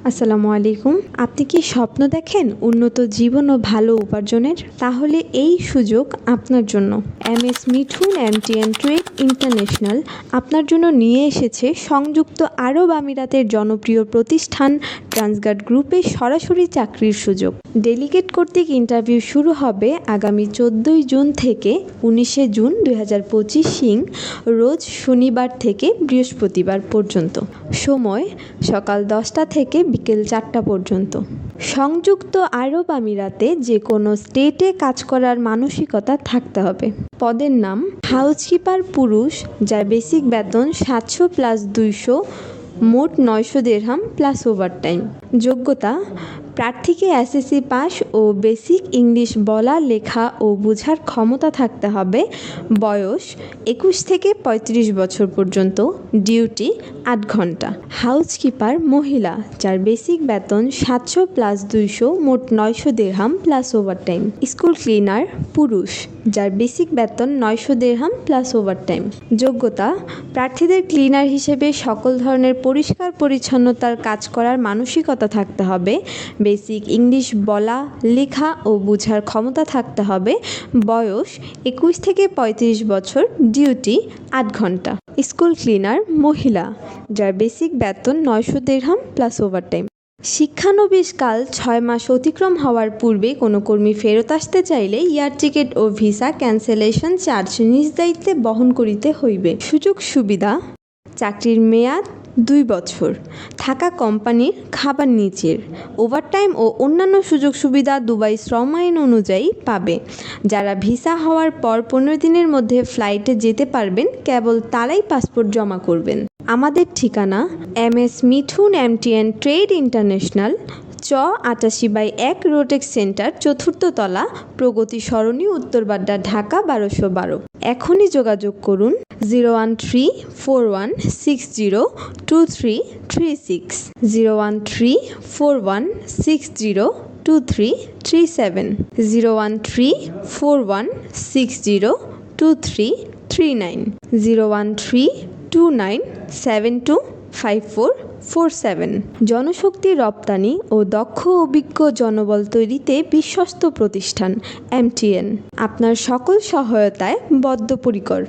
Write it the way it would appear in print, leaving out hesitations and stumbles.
আসসালামু আলাইকুম। আপনি কি স্বপ্ন দেখেন উন্নত জীবন ও ভালো উপার্জনের? তাহলে এই সুযোগ আপনার জন্য। MS Mithun MTN trade international আপনার জন্য নিয়ে এসেছে সংযুক্ত আরব আমিরাতের জনপ্রিয় প্রতিষ্ঠান ট্রান্সগার্ড গ্রুপে সরাসরি চাকরির সুযোগ। ডেলিগেট কর্তৃক ইন্টারভিউ শুরু হবে আগামী 14 জুন থেকে 19 জুন 2025 রোজ শনিবার থেকে বৃহস্পতিবার পর্যন্ত। সময় সকাল 10টা থেকে বিকেল 4টা পর্যন্ত। সংযুক্ত আরব আমিরাতে যে কোনো স্টেটে কাজ করার মানসিকতা থাকতে হবে। পদের নাম হাউসকিপার পুরুষ, যার বেসিক বেতন 700 প্লাস 200, মোট 900 দিরহাম প্লাস ওভারটাইম। যোগ্যতা: প্রার্থীকে এসএসসি পাস ও বেসিক ইংলিশ বলা লেখা ও বোঝার ক্ষমতা থাকতে হবে। বয়স 21 থেকে 35 বছর পর্যন্ত। ডিউটি 8 ঘন্টা। হাউসকিপার মহিলা, যার বেসিক বেতন 700 প্লাস 200, মোট 900 দিরহাম প্লাস ওভারটাইম। স্কুল ক্লিনার পুরুষ, যার বেসিক বেতন 900 দিরহাম প্লাস ওভারটাইম। যোগ্যতা: প্রার্থীদের ক্লিনার হিসেবে সকল ধরনের পরিষ্কার পরিচ্ছন্নতার কাজ করার মানসিকতা থাকতে হবে। বেসিক ইংলিশ বলা লেখা ও বোঝার ক্ষমতা থাকতে হবে। বয়স 21 থেকে 35 বছর। ডিউটি 8 ঘন্টা। স্কুল ক্লিনার মহিলা, যার বেসিক বেতন 900 দিরহাম প্লাস ওভারটাইম। শিক্ষানবিশকাল 6 মাস অতিক্রম হওয়ার পূর্বে কোনো কর্মী ফেরত আসতে চাইলে এয়ার টিকিট ও ভিসা ক্যান্সেলেশন চার্জ নিজ দায়িত্বে বহন করিতে হইবে। সুযোগ সুবিধা: চাকরির মেয়াদ 2 বছর। থাকা কোম্পানির খাবার নিচের। ওভারটাইম ও অন্যান্য সুযোগ সুবিধা দুবাই শ্রম আইন অনুযায়ী পাবে। যারা ভিসা হওয়ার পর 15 দিনের মধ্যে ফ্লাইটে যেতে পারবেন, কেবল তারাই পাসপোর্ট জমা করবেন। আমাদের ঠিকানা: MS Mithun MTN trade international, 88/1 Rotex centre, 4th তলা, প্রগতি সরণি, উত্তরবাড্ডা, ঢাকা 1212। এখনই যোগাযোগ করুন 01341602336, 01341602337, 01341602339, 01329725447। জনশক্তি রপ্তানি ও দক্ষ অভিজ্ঞ জনবল তৈরিতে বিশ্বস্ত প্রতিষ্ঠান এমটিএন আপনার সকল সহায়তায় বদ্ধপরিকর।